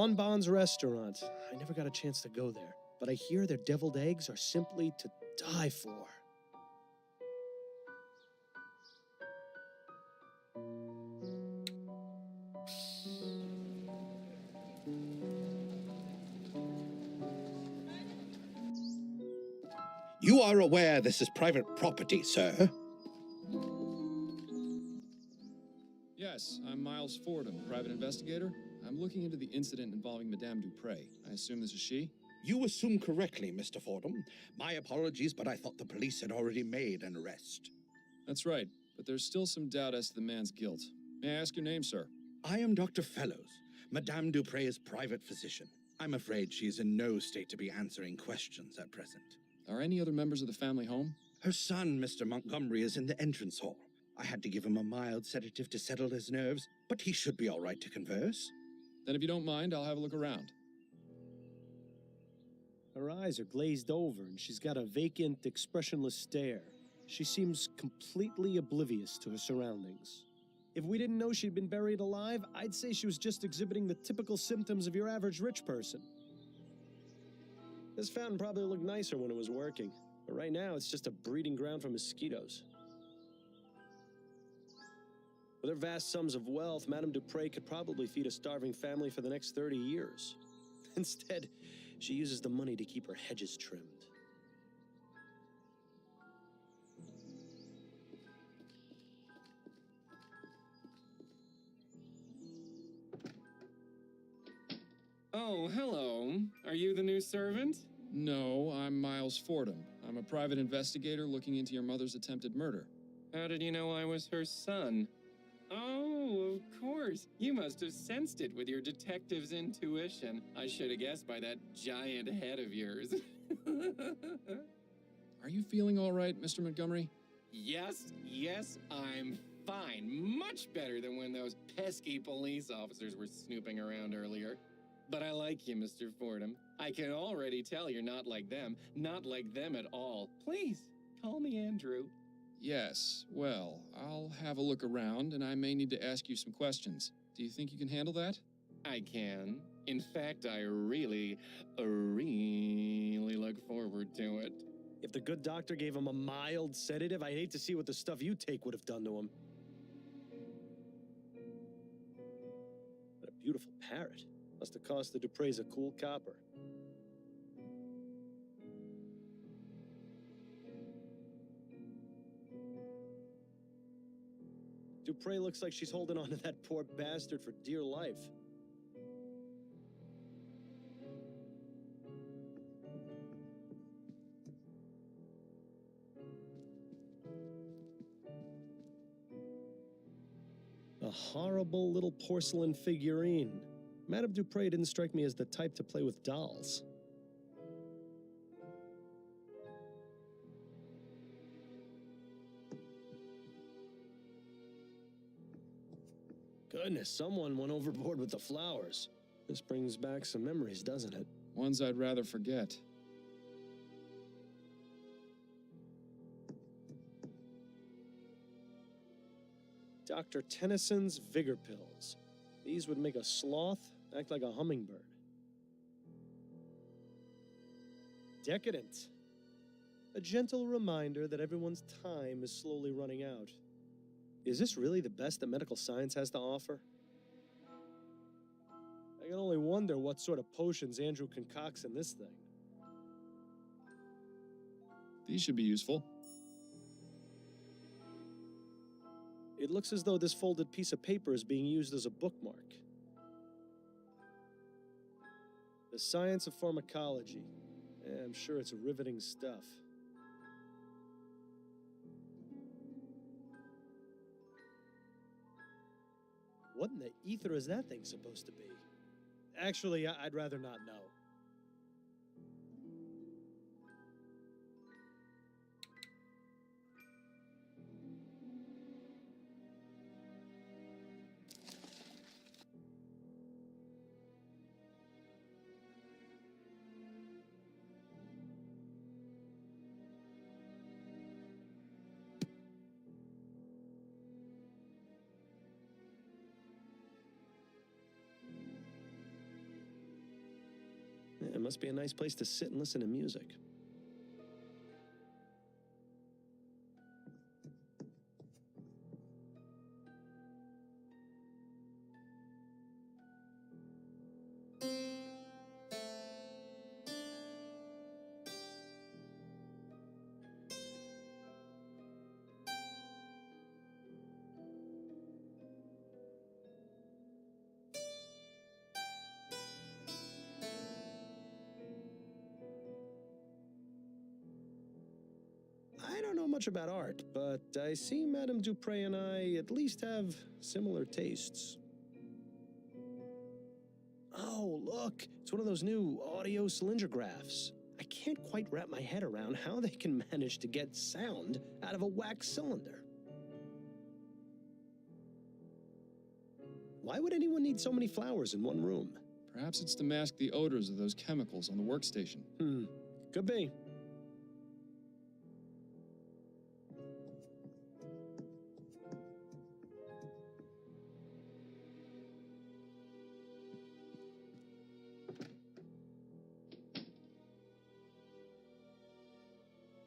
Bonbon's restaurant. I never got a chance to go there, but I hear their deviled eggs are simply to die for. You are aware this is private property, sir? Yes, I'm Miles Fordham, private investigator. I'm looking into the incident involving Madame Dupre. I assume this is she? You assume correctly, Mr. Fordham. My apologies, but I thought the police had already made an arrest. That's right, but there's still some doubt as to the man's guilt. May I ask your name, sir? I am Dr. Fellows, Madame Dupre's private physician. I'm afraid she is in no state to be answering questions at present. Are any other members of the family home? Her son, Mr. Montgomery, is in the entrance hall. I had to give him a mild sedative to settle his nerves, but he should be all right to converse. Then if you don't mind, I'll have a look around. Her eyes are glazed over, and she's got a vacant, expressionless stare. She seems completely oblivious to her surroundings. If we didn't know she'd been buried alive, I'd say she was just exhibiting the typical symptoms of your average rich person. This fountain probably looked nicer when it was working, but right now it's just a breeding ground for mosquitoes. With her vast sums of wealth, Madame Dupre could probably feed a starving family for the next 30 years. Instead, she uses the money to keep her hedges trimmed. Oh, hello. Are you the new servant? No, I'm Miles Fordham. I'm a private investigator looking into your mother's attempted murder. How did you know I was her son? Oh, of course. You must have sensed it with your detective's intuition. I should have guessed by that giant head of yours. Are you feeling all right, Mr. Montgomery? Yes, I'm fine. Much better than when those pesky police officers were snooping around earlier. But I like you, Mr. Fordham. I can already tell you're not like them at all. Please, call me Andrew. Yes, well, I'll have a look around, and I may need to ask you some questions. Do you think you can handle that? I can. In fact, I really look forward to it. If the good doctor gave him a mild sedative, I'd hate to see what the stuff you take would have done to him. What a beautiful parrot. Must have cost the Dupre's a cool copper. Dupre looks like she's holding on to that poor bastard for dear life. A horrible little porcelain figurine. Madame Dupre didn't strike me as the type to play with dolls. Goodness, someone went overboard with the flowers. This brings back some memories, doesn't it? Ones I'd rather forget. Dr. Tennyson's Vigor Pills. These would make a sloth act like a hummingbird. Decadent. A gentle reminder that everyone's time is slowly running out. Is this really the best that medical science has to offer? I can only wonder what sort of potions Andrew concocts in this thing. These should be useful. It looks as though this folded piece of paper is being used as a bookmark. The Science of Pharmacology. Yeah, I'm sure it's riveting stuff. What in the ether is that thing supposed to be? Actually, I'd rather not know. Must be a nice place to sit and listen to music. I don't know much about art, but I see Madame Dupre and I at least have similar tastes. Oh, look, it's one of those new audio cylindergraphs. I can't quite wrap my head around how they can manage to get sound out of a wax cylinder. Why would anyone need so many flowers in one room? Perhaps it's to mask the odors of those chemicals on the workstation. Could be.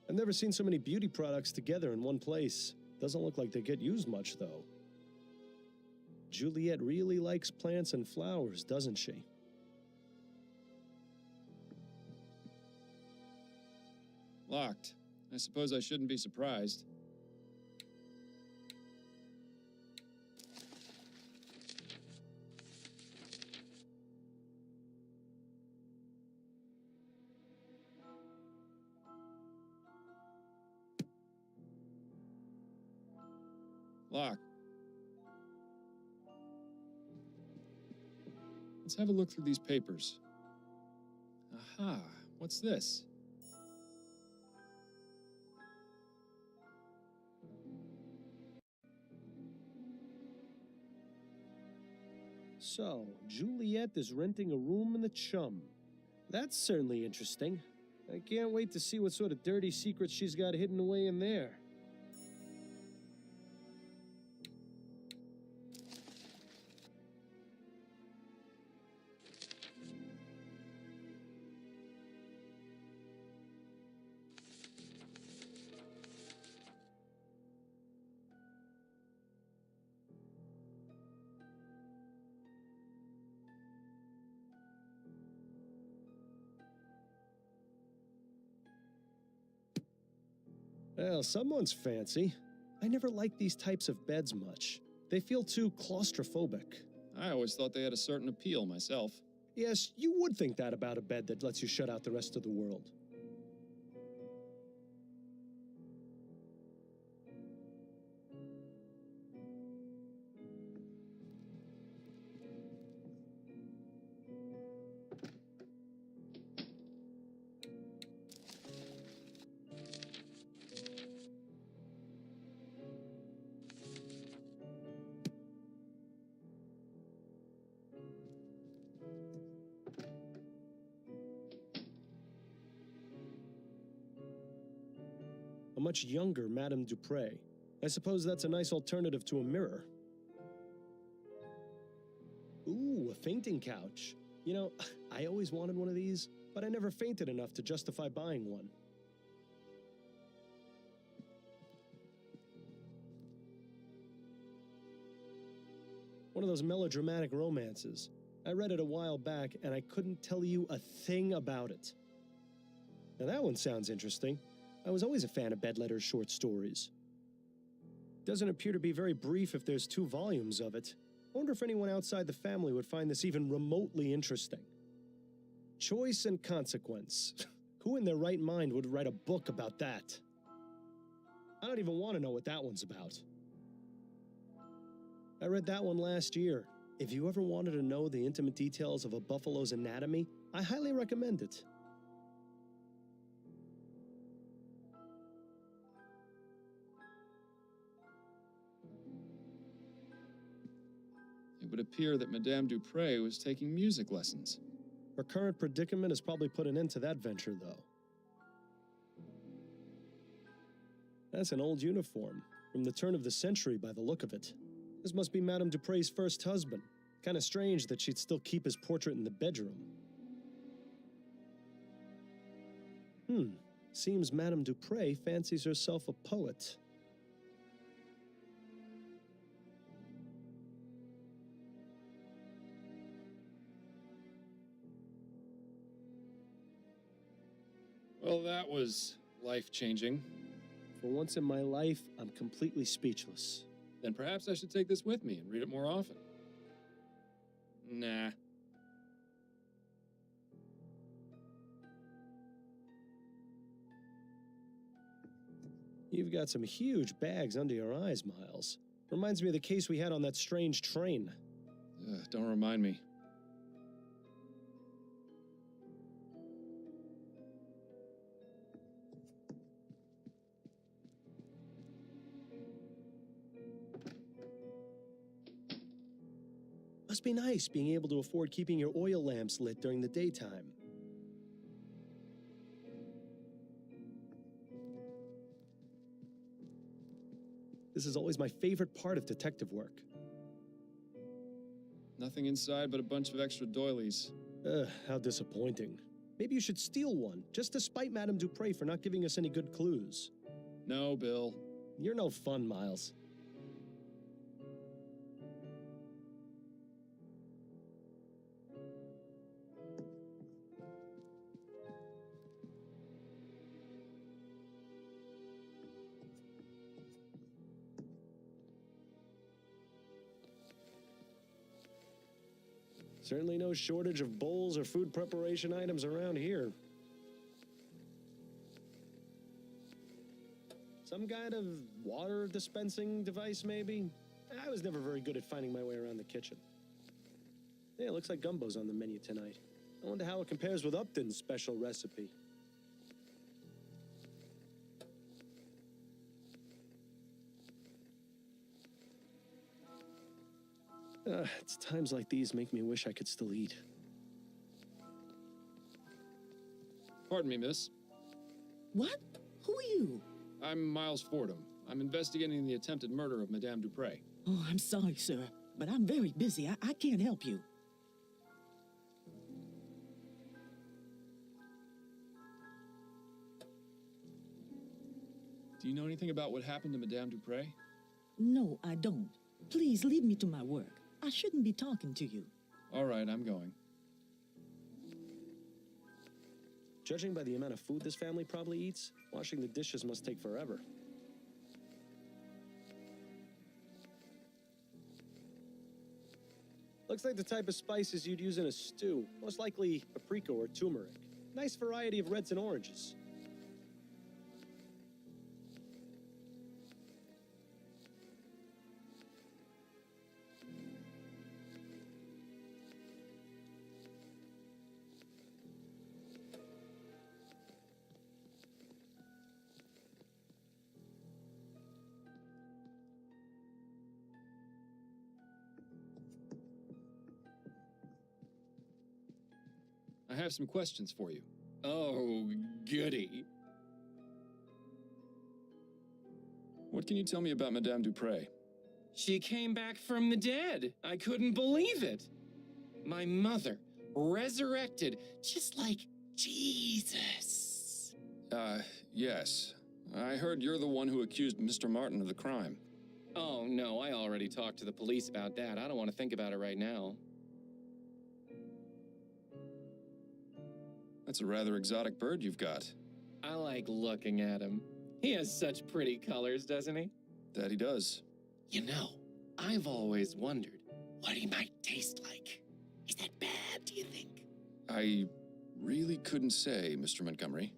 I've never seen so many beauty products together in one place. Doesn't look like they get used much, though. Juliet really likes plants and flowers, doesn't she? Locked. I suppose I shouldn't be surprised. Locked. Let's have a look through these papers. Aha, what's this? So, Juliet is renting a room in the Chum. That's certainly interesting. I can't wait to see what sort of dirty secrets she's got hidden away in there. Well, someone's fancy. I never liked these types of beds much. They feel too claustrophobic. I always thought they had a certain appeal myself. Yes, you would think that about a bed that lets you shut out the rest of the world. A much younger Madame Dupre. I suppose that's a nice alternative to a mirror. Ooh, a fainting couch. You know, I always wanted one of these, but I never fainted enough to justify buying one. One of those melodramatic romances. I read it a while back, and I couldn't tell you a thing about it. Now that one sounds interesting. I was always a fan of Bedletter's short stories. Doesn't appear to be very brief if there's 2 volumes of it. I wonder if anyone outside the family would find this even remotely interesting. Choice and Consequence. Who in their right mind would write a book about that? I don't even want to know what that one's about. I read that one last year. If you ever wanted to know the intimate details of a buffalo's anatomy, I highly recommend it. It would appear that Madame Dupre was taking music lessons. Her current predicament has probably put an end to that venture, though. That's an old uniform, from the turn of the century by the look of it. This must be Madame Dupre's first husband. Kinda strange that she'd still keep his portrait in the bedroom. Seems Madame Dupre fancies herself a poet. Well, that was life-changing. For once in my life, I'm completely speechless. Then perhaps I should take this with me and read it more often. Nah. You've got some huge bags under your eyes, Miles. Reminds me of the case we had on that strange train. Don't remind me. Must be nice being able to afford keeping your oil lamps lit during the daytime. This is always my favorite part of detective work. Nothing inside but a bunch of extra doilies. How disappointing. Maybe you should steal one, just to spite Madame Dupre for not giving us any good clues. No, Bill. You're no fun, Miles. Certainly no shortage of bowls or food preparation items around here. Some kind of water dispensing device, maybe? I was never very good at finding my way around the kitchen. Yeah, it looks like gumbo's on the menu tonight. I wonder how it compares with Upton's special recipe. It's times like these make me wish I could still eat. Pardon me, miss. What? Who are you? I'm Miles Fordham. I'm investigating the attempted murder of Madame Dupre. Oh, I'm sorry, sir, but I'm very busy. I can't help you. Do you know anything about what happened to Madame Dupre? No, I don't. Please leave me to my work. I shouldn't be talking to you. All right, I'm going. Judging by the amount of food this family probably eats, washing the dishes must take forever. Looks like the type of spices you'd use in a stew. Most likely paprika or turmeric. Nice variety of reds and oranges. I have some questions for you. Oh, goody. What can you tell me about Madame Dupre? She came back from the dead. I couldn't believe it. My mother, resurrected, just like Jesus. Yes. I heard you're the one who accused Mr. Martin of the crime. Oh, no, I already talked to the police about that. I don't want to think about it right now. That's a rather exotic bird you've got. I like looking at him. He has such pretty colors, doesn't he? That he does. You know, I've always wondered what he might taste like. Is that bad, do you think? I really couldn't say, Mr. Montgomery.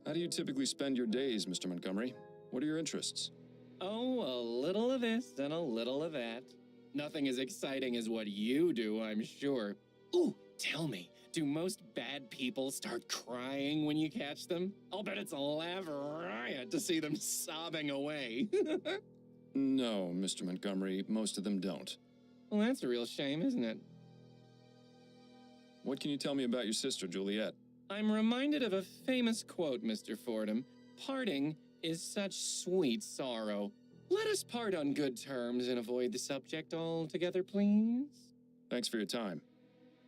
How do you typically spend your days, Mr. Montgomery? What are your interests? Oh, a little of this and a little of that. Nothing as exciting as what you do, I'm sure. Ooh, tell me, do most bad people start crying when you catch them? I'll bet it's a laugh riot to see them sobbing away. No, Mr. Montgomery, most of them don't. Well, that's a real shame, isn't it? What can you tell me about your sister, Juliet? I'm reminded of a famous quote, Mr. Fordham. Parting is such sweet sorrow. Let us part on good terms and avoid the subject altogether, please. Thanks for your time.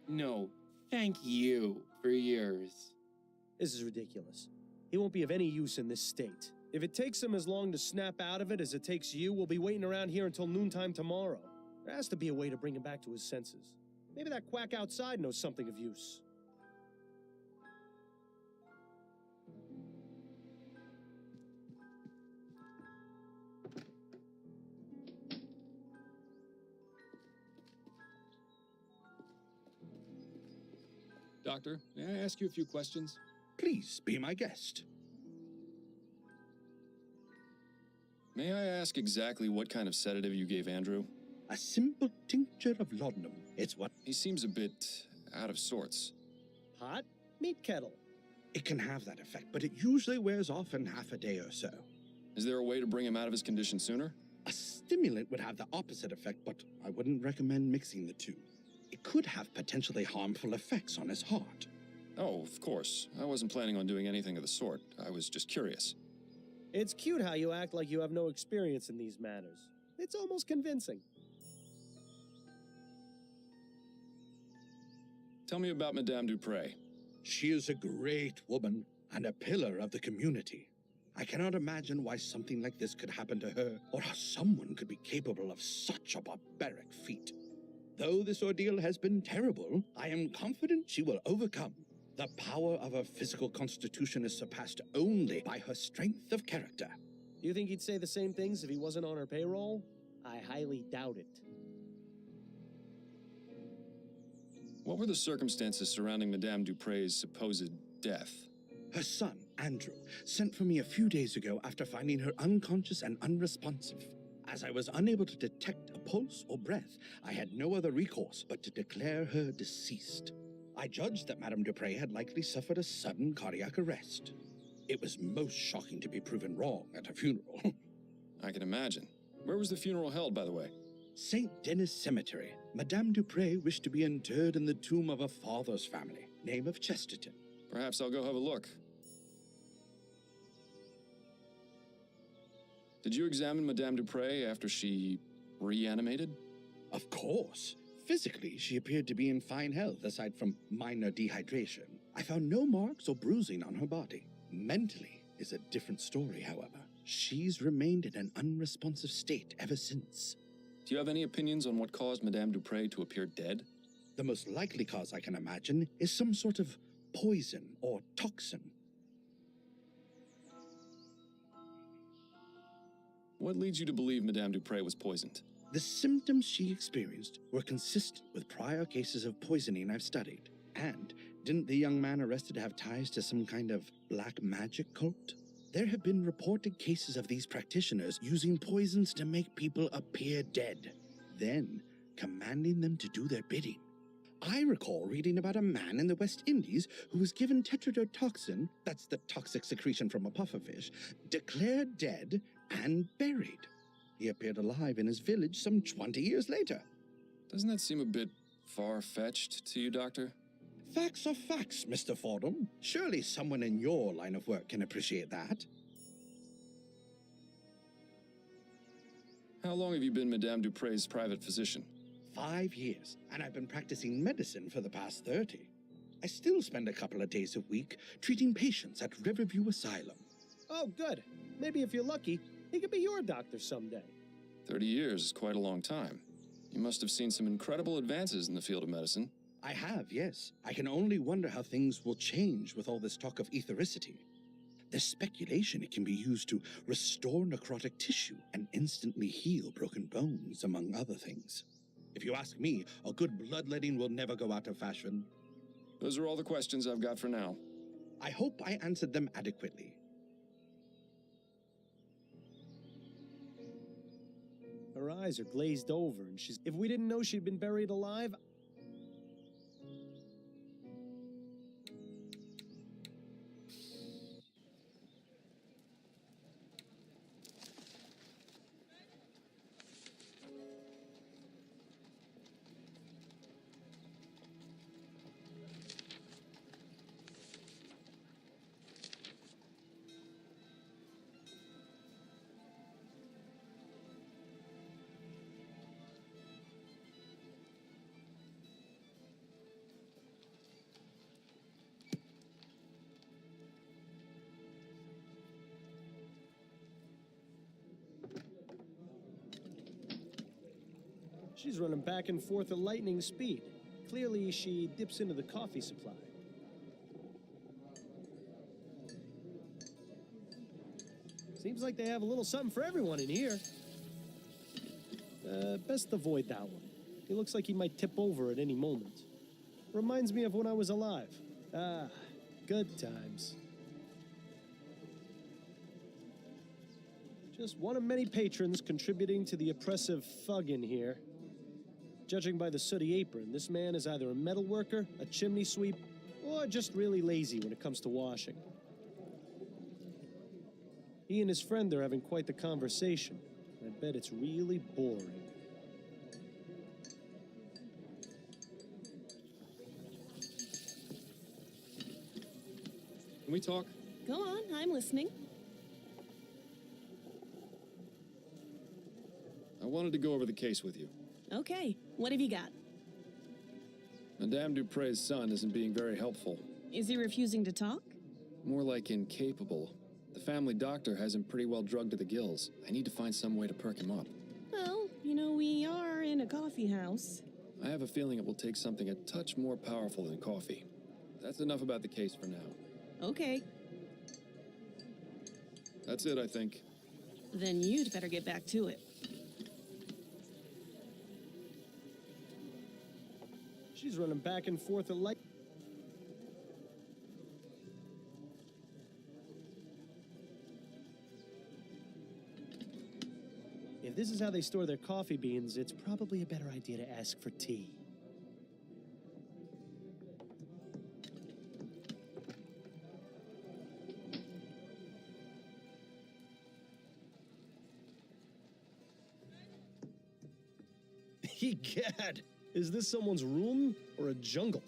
No, thank you for yours. This is ridiculous. He won't be of any use in this state. If it takes him as long to snap out of it as it takes you, we'll be waiting around here until noontime tomorrow. There has to be a way to bring him back to his senses. Maybe that quack outside knows something of use. Doctor, may I ask you a few questions? Please be my guest. May I ask exactly what kind of sedative you gave Andrew? A simple tincture of laudanum. It's what He seems a bit out of sorts. Hot? Meat kettle. it can have that effect, but it usually wears off in half a day or so. Is there a way to bring him out of his condition sooner? A stimulant would have the opposite effect, but I wouldn't recommend mixing the two. It could have potentially harmful effects on his heart. Oh, of course. I wasn't planning on doing anything of the sort. I was just curious. It's cute how you act like you have no experience in these matters. It's almost convincing. Tell me about Madame Dupre. She is a great woman and a pillar of the community. I cannot imagine why something like this could happen to her, or how someone could be capable of such a barbaric feat. Though this ordeal has been terrible, I am confident she will overcome. The power of her physical constitution is surpassed only by her strength of character. Do you think he'd say the same things if he wasn't on her payroll? I highly doubt it. What were the circumstances surrounding Madame Dupre's supposed death? Her son, Andrew, sent for me a few days ago after finding her unconscious and unresponsive. As I was unable to detect a pulse or breath, I had no other recourse but to declare her deceased. I judged that Madame Dupre had likely suffered a sudden cardiac arrest. It was most shocking to be proven wrong at a funeral. I can imagine. Where was the funeral held, by the way? St. Denis Cemetery. Madame Dupre wished to be interred in the tomb of her father's family, name of Chesterton. Perhaps I'll go have a look. Did you examine Madame Dupre after she reanimated? Of course. Physically, she appeared to be in fine health aside from minor dehydration. I found no marks or bruising on her body. Mentally is a different story, however. She's remained in an unresponsive state ever since. Do you have any opinions on what caused Madame Dupre to appear dead? The most likely cause I can imagine is some sort of poison or toxin. What leads you to believe Madame Dupre was poisoned? The symptoms she experienced were consistent with prior cases of poisoning I've studied. And didn't the young man arrested have ties to some kind of black magic cult? There have been reported cases of these practitioners using poisons to make people appear dead, then commanding them to do their bidding. I recall reading about a man in the West Indies who was given tetrodotoxin, that's the toxic secretion from a pufferfish, declared dead and buried. He appeared alive in his village some 20 years later. Doesn't that seem a bit far-fetched to you, Doctor? Facts are facts, Mr. Fordham. Surely someone in your line of work can appreciate that. How long have you been Madame Dupre's private physician? 5 years, and I've been practicing medicine for the past 30. I still spend a couple of days a week treating patients at Riverview Asylum. Oh, good. Maybe if you're lucky, he could be your doctor someday. 30 years is quite a long time. You must have seen some incredible advances in the field of medicine. I have, yes. I can only wonder how things will change with all this talk of ethericity. There's speculation it can be used to restore necrotic tissue and instantly heal broken bones, among other things. If you ask me, a good bloodletting will never go out of fashion. Those are all the questions I've got for now. I hope I answered them adequately. Her eyes are glazed over, and she's... If we didn't know she'd been buried alive... She's running back and forth at lightning speed. Clearly, she dips into the coffee supply. Seems like they have a little something for everyone in here. Best avoid that one. He looks like he might tip over at any moment. Reminds me of when I was alive. Ah, good times. Just one of many patrons contributing to the oppressive thug in here. Judging by the sooty apron, this man is either a metal worker, a chimney sweep, or just really lazy when it comes to washing. He and his friend are having quite the conversation. I bet it's really boring. Can we talk? Go on, I'm listening. I wanted to go over the case with you. Okay, what have you got? Madame Dupre's son isn't being very helpful. Is he refusing to talk? More like incapable. The family doctor has him pretty well drugged to the gills. I need to find some way to perk him up. Well, you know, we are in a coffee house. I have a feeling it will take something a touch more powerful than coffee. That's enough about the case for now. Okay, That's it, I think. then you'd better get back to it. She's running back and forth at light. If this is how they store their coffee beans, it's probably a better idea to ask for tea. Egad! Is this someone's room or a jungle?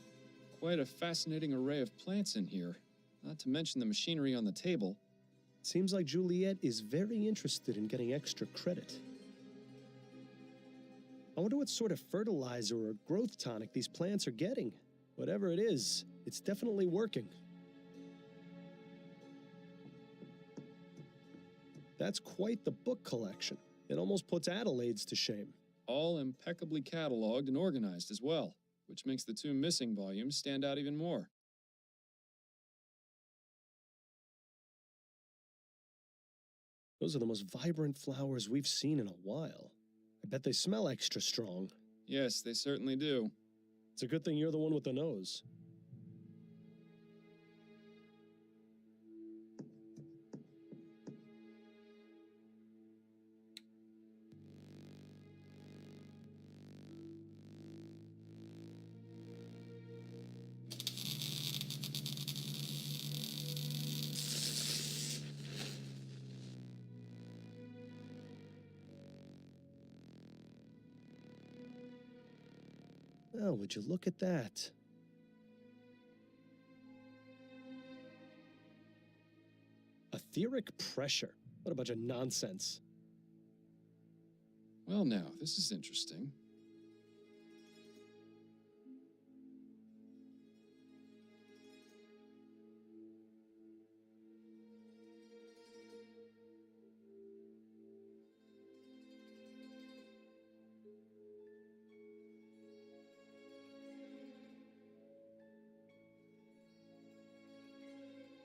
Quite a fascinating array of plants in here. Not to mention the machinery on the table. Seems like Juliet is very interested in getting extra credit. I wonder what sort of fertilizer or growth tonic these plants are getting. Whatever it is, it's definitely working. That's quite the book collection. It almost puts Adelaide's to shame. All impeccably cataloged and organized as well, which makes the two missing volumes stand out even more. Those are the most vibrant flowers we've seen in a while. I bet they smell extra strong. Yes, they certainly do. It's a good thing you're the one with the nose. Oh, would you look at that? Etheric pressure. What a bunch of nonsense. Well, now, this is interesting.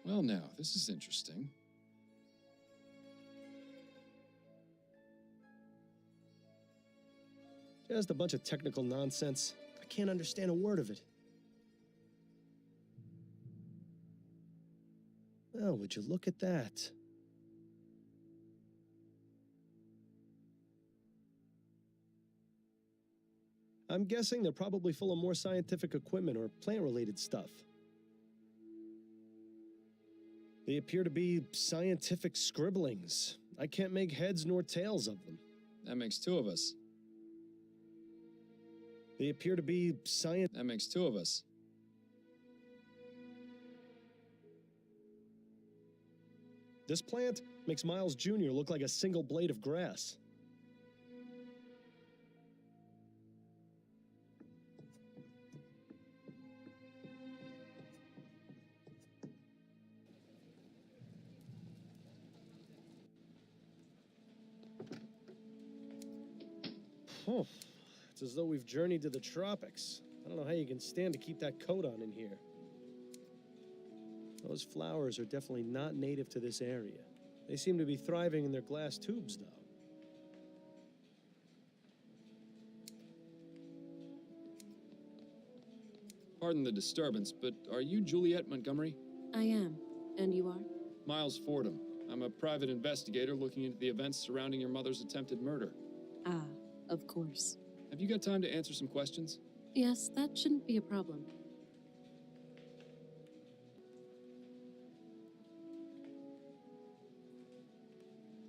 Well, now, this is interesting. Just a bunch of technical nonsense. I can't understand a word of it. Oh, would you look at that? I'm guessing they're probably full of more scientific equipment or plant-related stuff. They appear to be scientific scribblings. I can't make heads nor tails of them. That makes two of us. They appear to be That makes two of us. This plant makes Miles Jr. look like a single blade of grass. It's as though we've journeyed to the tropics. I don't know how you can stand to keep that coat on in here. Those flowers are definitely not native to this area. They seem to be thriving in their glass tubes, though. Pardon the disturbance, but are you Juliet Montgomery? I am. And you are? Miles Fordham. I'm a private investigator looking into the events surrounding your mother's attempted murder. Ah, of course. Have you got time to answer some questions? Yes, that shouldn't be a problem.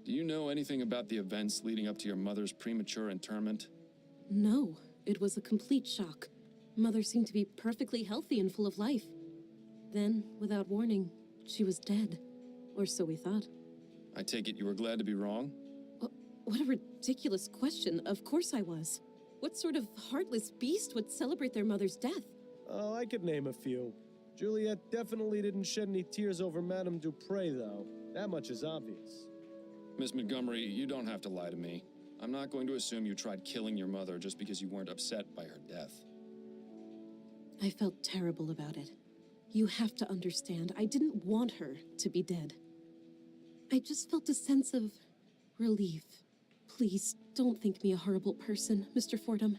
Do you know anything about the events leading up to your mother's premature interment? No, it was a complete shock. Mother seemed to be perfectly healthy and full of life. Then, without warning, she was dead. Or so we thought. I take it you were glad to be wrong? What a ridiculous question. Of course I was. What sort of heartless beast would celebrate their mother's death? Oh, I could name a few. Juliet definitely didn't shed any tears over Madame Dupre, though. That much is obvious. Miss Montgomery, you don't have to lie to me. I'm not going to assume you tried killing your mother just because you weren't upset by her death. I felt terrible about it. You have to understand, I didn't want her to be dead. I just felt a sense of relief. Please, don't think me a horrible person, Mr. Fordham.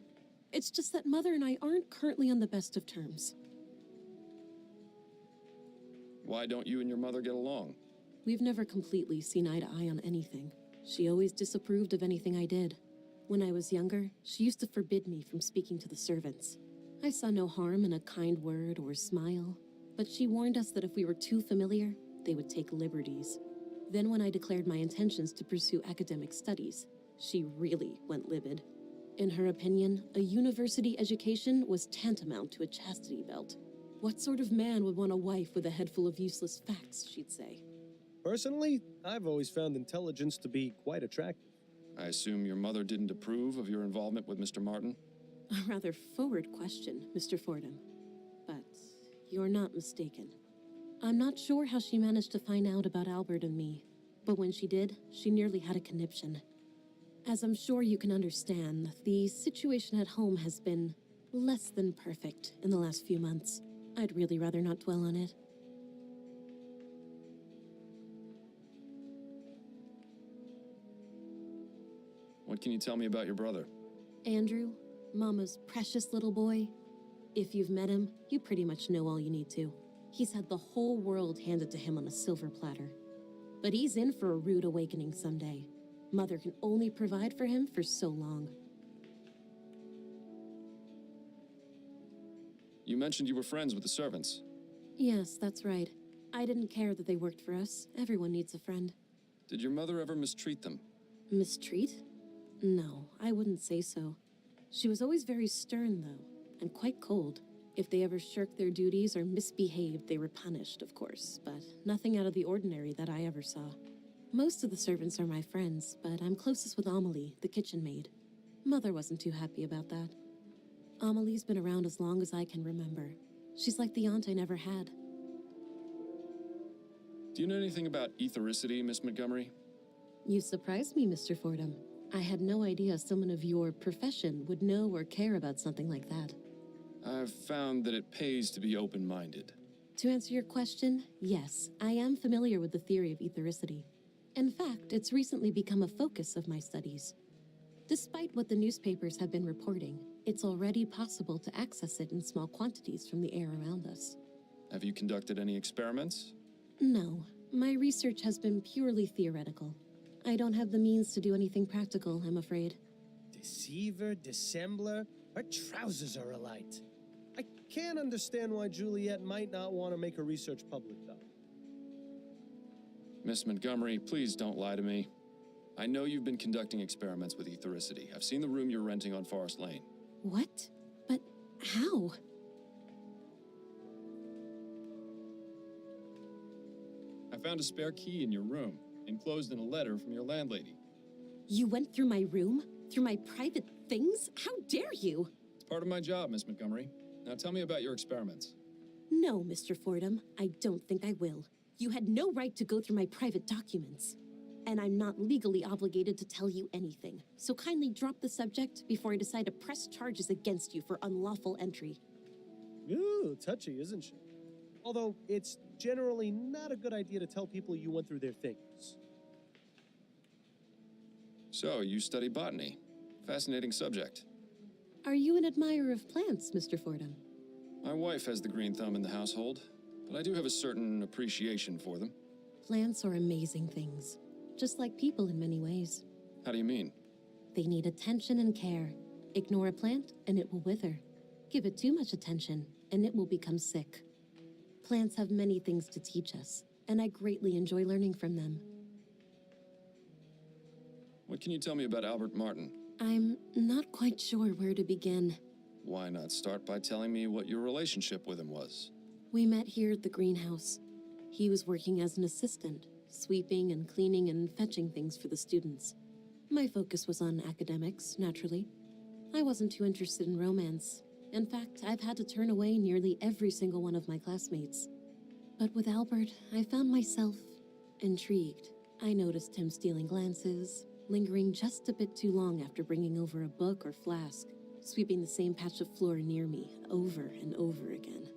It's just that Mother and I aren't currently on the best of terms. Why don't you and your mother get along? We've never completely seen eye to eye on anything. She always disapproved of anything I did. When I was younger, she used to forbid me from speaking to the servants. I saw no harm in a kind word or smile, but she warned us that if we were too familiar, they would take liberties. Then when I declared my intentions to pursue academic studies, she really went livid. In her opinion, a university education was tantamount to a chastity belt. What sort of man would want a wife with a head full of useless facts, she'd say. Personally, I've always found intelligence to be quite attractive. I assume your mother didn't approve of your involvement with Mr. Martin? A rather forward question, Mr. Fordham. But you're not mistaken. I'm not sure how she managed to find out about Albert and me, but when she did, she nearly had a conniption. As I'm sure you can understand, the situation at home has been less than perfect in the last few months. I'd really rather not dwell on it. What can you tell me about your brother? Andrew, Mama's precious little boy. If you've met him, you pretty much know all you need to. He's had the whole world handed to him on a silver platter. But he's in for a rude awakening someday. Mother can only provide for him for so long. You mentioned you were friends with the servants. Yes, that's right. I didn't care that they worked for us. Everyone needs a friend. Did your mother ever mistreat them? Mistreat? No, I wouldn't say so. She was always very stern, though, and quite cold. If they ever shirked their duties or misbehaved, they were punished, of course, but nothing out of the ordinary that I ever saw. Most of the servants are my friends, but I'm closest with Amelie, the kitchen maid. Mother wasn't too happy about that. Amelie's been around as long as I can remember. She's like the aunt I never had. Do you know anything about ethericity, Miss Montgomery? You surprised me, Mr. Fordham. I had no idea someone of your profession would know or care about something like that. I've found that it pays to be open-minded. To answer your question, yes, I am familiar with the theory of ethericity. In fact, it's recently become a focus of my studies. Despite what the newspapers have been reporting, it's already possible to access it in small quantities from the air around us. Have you conducted any experiments? No, my research has been purely theoretical. I don't have the means to do anything practical, I'm afraid. Deceiver, dissembler, her trousers are alight. I can't understand why Juliet might not want to make her research public, though. Miss Montgomery, please don't lie to me. I know you've been conducting experiments with ethericity. I've seen the room you're renting on Forest Lane. What? But how? I found a spare key in your room, enclosed in a letter from your landlady. You went through my room? Through my private things? How dare you? It's part of my job, Miss Montgomery. Now tell me about your experiments. No, Mr. Fordham, I don't think I will. You had no right to go through my private documents. and I'm not legally obligated to tell you anything. So kindly drop the subject before I decide to press charges against you for unlawful entry. Ooh, touchy, isn't she? Although, it's generally not a good idea to tell people you went through their things. So, you study botany. Fascinating subject. Are you an admirer of plants, Mr. Fordham? My wife has the green thumb in the household, but I do have a certain appreciation for them. Plants are amazing things, just like people in many ways. How do you mean? They need attention and care. Ignore a plant, and it will wither. Give it too much attention, and it will become sick. Plants have many things to teach us, and I greatly enjoy learning from them. What can you tell me about Albert Martin? I'm not quite sure where to begin. Why not start by telling me what your relationship with him was? We met here at the greenhouse. He was working as an assistant, sweeping and cleaning and fetching things for the students. My focus was on academics, naturally. I wasn't too interested in romance. In fact, I've had to turn away nearly every single one of my classmates. But with Albert, I found myself intrigued. I noticed him stealing glances, lingering just a bit too long after bringing over a book or flask, sweeping the same patch of floor near me over and over again.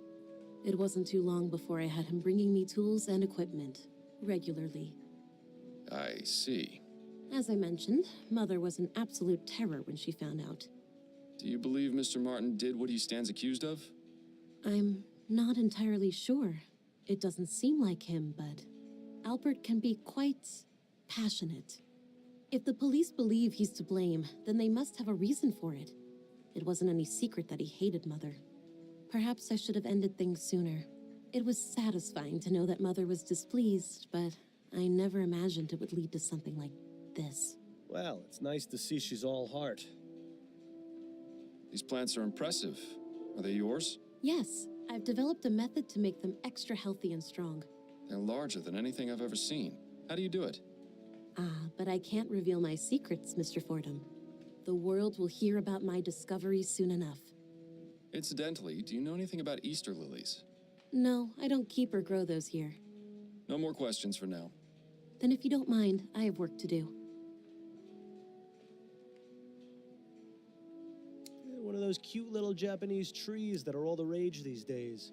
It wasn't too long before I had him bringing me tools and equipment, regularly. I see. As I mentioned, Mother was an absolute terror when she found out. Do you believe Mr. Martin did what he stands accused of? I'm not entirely sure. It doesn't seem like him, but Albert can be quite passionate. If the police believe he's to blame, then they must have a reason for it. It wasn't any secret that he hated Mother. Perhaps I should have ended things sooner. It was satisfying to know that Mother was displeased, but I never imagined it would lead to something like this. Well, it's nice to see she's all heart. These plants are impressive. Are they yours? Yes, I've developed a method to make them extra healthy and strong. They're larger than anything I've ever seen. How do you do it? But I can't reveal my secrets, Mr. Fordham. The world will hear about my discoveries soon enough. Incidentally, do you know anything about Easter lilies? No, I don't keep or grow those here. No more questions for now. Then if you don't mind, I have work to do. One of those cute little Japanese trees that are all the rage these days.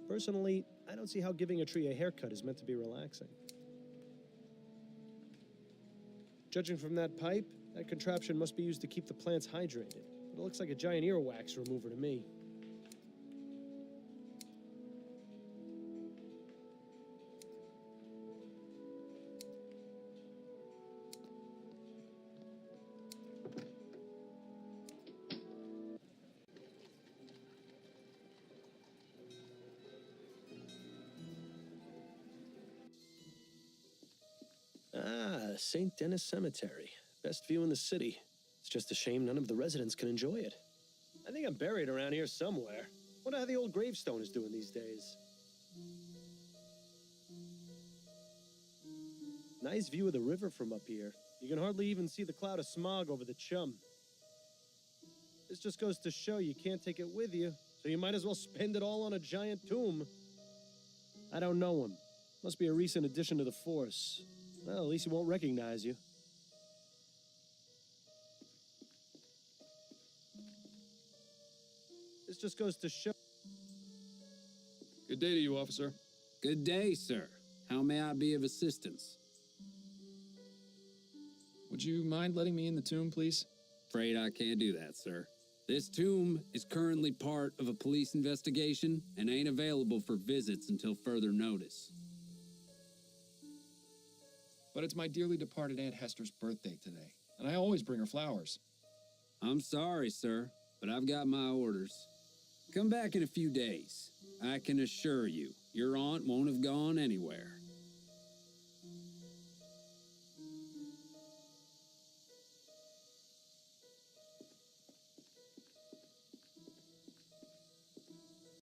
Personally, I don't see how giving a tree a haircut is meant to be relaxing. Judging from that pipe, that contraption must be used to keep the plants hydrated. It looks like a giant earwax remover to me. St. Denis Cemetery. Best view in the city. It's just a shame none of the residents can enjoy it. I think I'm buried around here somewhere. Wonder how the old gravestone is doing these days. Nice view of the river from up here. You can hardly even see the cloud of smog over the chum. This just goes to show you can't take it with you, so you might as well spend it all on a giant tomb. I don't know him. Must be a recent addition to the force. Well, at least he won't recognize you. This just goes to show... Good day to you, officer. Good day, sir. How may I be of assistance? Would you mind letting me in the tomb, please? Afraid I can't do that, sir. This tomb is currently part of a police investigation and ain't available for visits until further notice. But it's my dearly departed Aunt Hester's birthday today, and I always bring her flowers. I'm sorry, sir, but I've got my orders. Come back in a few days. I can assure you, your aunt won't have gone anywhere.